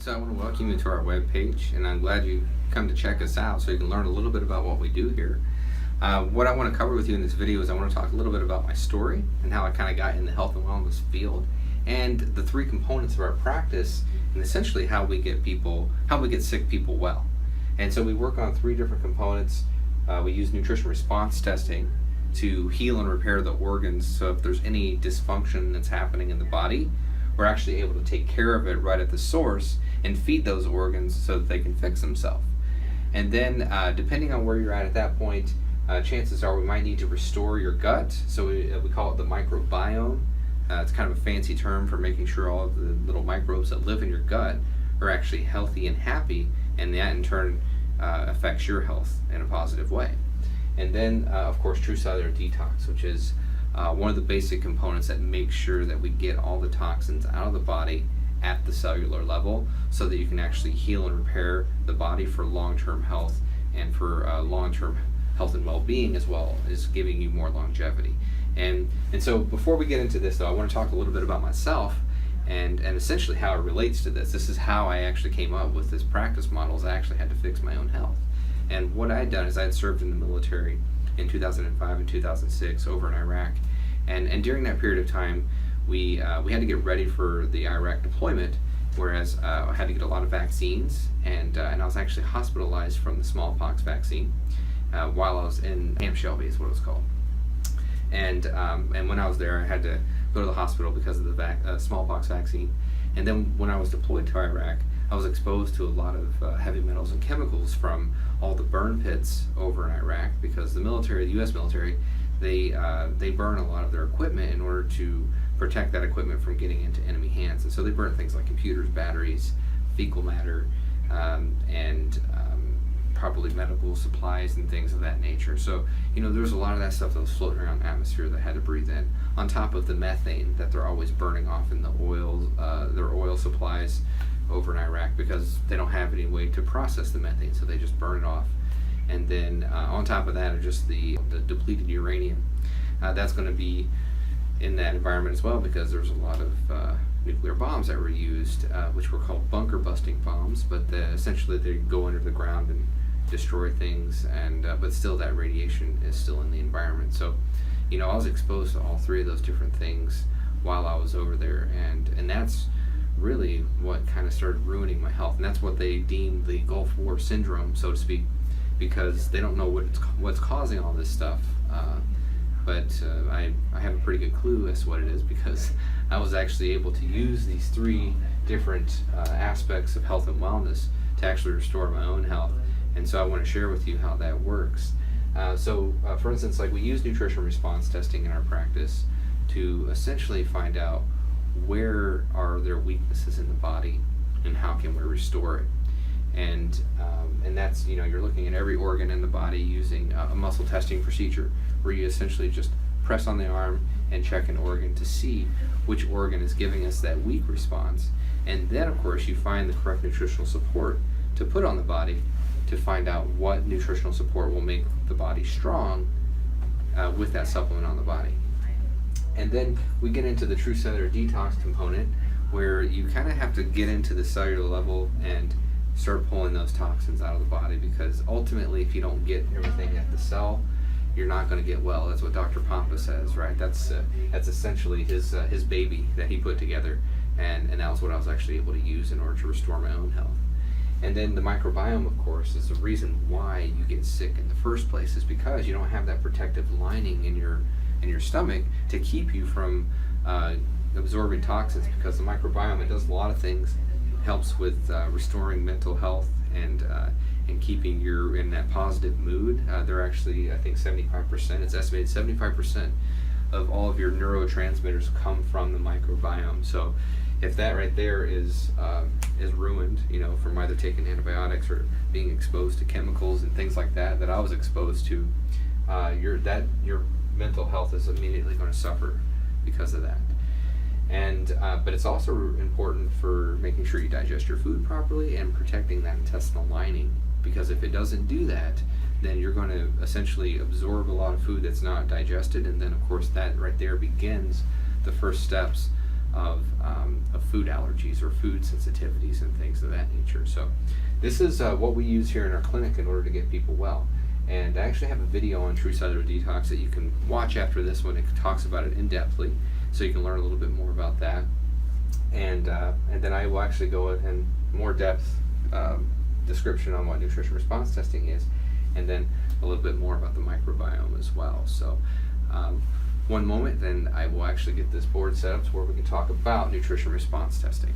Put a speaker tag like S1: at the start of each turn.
S1: So I want to welcome you to our webpage, and I'm glad you come to check us out so you can learn a little bit about what we do here. What I want to cover with you in this video is I want to talk a little bit about my story and how I kind of got in the health and wellness field, and the three components of our practice, and essentially how we get sick people well. And so we work on three different components. We use nutrition response testing to heal and repair the organs. So if there's any dysfunction that's happening in the body, we're actually able to take care of it right at the source and feed those organs so that they can fix themselves. And then depending on where you're at that point, chances are we might need to restore your gut. So we call it the microbiome. It's kind of a fancy term for making sure all of the little microbes that live in your gut are actually healthy and happy, and that in turn affects your health in a positive way. And then of course true cellular detox, which is one of the basic components that makes sure that we get all the toxins out of the body at the cellular level so that you can actually heal and repair the body for long-term health and for long-term health and well-being, as well as giving you more longevity. And so before we get into this though, I want to talk a little bit about myself and essentially how it relates to this. This is how I actually came up with this practice model, is I actually had to fix my own health. And what I had done is I had served in the military in 2005 and 2006 over in Iraq. And during that period of time, we had to get ready for the Iraq deployment, whereas I had to get a lot of vaccines, and I was actually hospitalized from the smallpox vaccine while I was in Camp Shelby, is what it was called. And when I was there, I had to go to the hospital because of the smallpox vaccine. And then when I was deployed to Iraq, I was exposed to a lot of heavy metals and chemicals from all the burn pits over in Iraq, because the military, the U.S. military, they burn a lot of their equipment in order to protect that equipment from getting into enemy hands. And so they burn things like computers, batteries, fecal matter, and probably medical supplies and things of that nature. So, there's a lot of that stuff that was floating around the atmosphere that I had to breathe in, on top of the methane that they're always burning off in the oil, their oil supplies over in Iraq, because they don't have any way to process the methane, so they just burn it off. And then on top of that are just the depleted uranium. That's going to be in that environment as well, because there's a lot of nuclear bombs that were used, which were called bunker busting bombs, but essentially they go under the ground and destroy things, and but still that radiation is still in the environment. So I was exposed to all three of those different things while I was over there, and that's really what kind of started ruining my health. And that's what they deemed the Gulf War syndrome, so to speak, because they don't know what's causing all this stuff. But I have a pretty good clue as to what it is, because I was actually able to use these three different aspects of health and wellness to actually restore my own health. And so I want to share with you how that works. So for instance, like, we use nutrition response testing in our practice to essentially find out where are there weaknesses in the body and how can we restore it. And that's, you're looking at every organ in the body using a muscle testing procedure, where you essentially just press on the arm and check an organ to see which organ is giving us that weak response. And then of course you find the correct nutritional support to put on the body to find out what nutritional support will make the body strong with that supplement on the body. And then we get into the true cellular detox component, where you kind of have to get into the cellular level and start pulling those toxins out of the body, because ultimately if you don't get everything at the cell, you're not going to get well. That's what Dr. Pompa says, right? That's essentially his baby that he put together, and that was what I was actually able to use in order to restore my own health. And then the microbiome, of course, is the reason why you get sick in the first place, is because you don't have that protective lining in your stomach to keep you from absorbing toxins, because the microbiome, it does a lot of things. It helps with restoring mental health and keeping you in that positive mood. They're actually, I think 75%, it's estimated 75% of all of your neurotransmitters come from the microbiome. So if that right there is ruined, from either taking antibiotics or being exposed to chemicals and things like that I was exposed to, your mental health is immediately going to suffer because of that. And but it's also important for making sure you digest your food properly and protecting that intestinal lining, because if it doesn't do that, then you're going to essentially absorb a lot of food that's not digested, and then of course that right there begins the first steps of food allergies or food sensitivities and things of that nature. So this is what we use here in our clinic in order to get people well. And I actually have a video on True Cellular Detox that you can watch after this one. It talks about it in-depthly, so you can learn a little bit more about that. And then I will actually go in more depth description on what nutrition response testing is, and then a little bit more about the microbiome as well. So one moment, then I will actually get this board set up to where we can talk about nutrition response testing.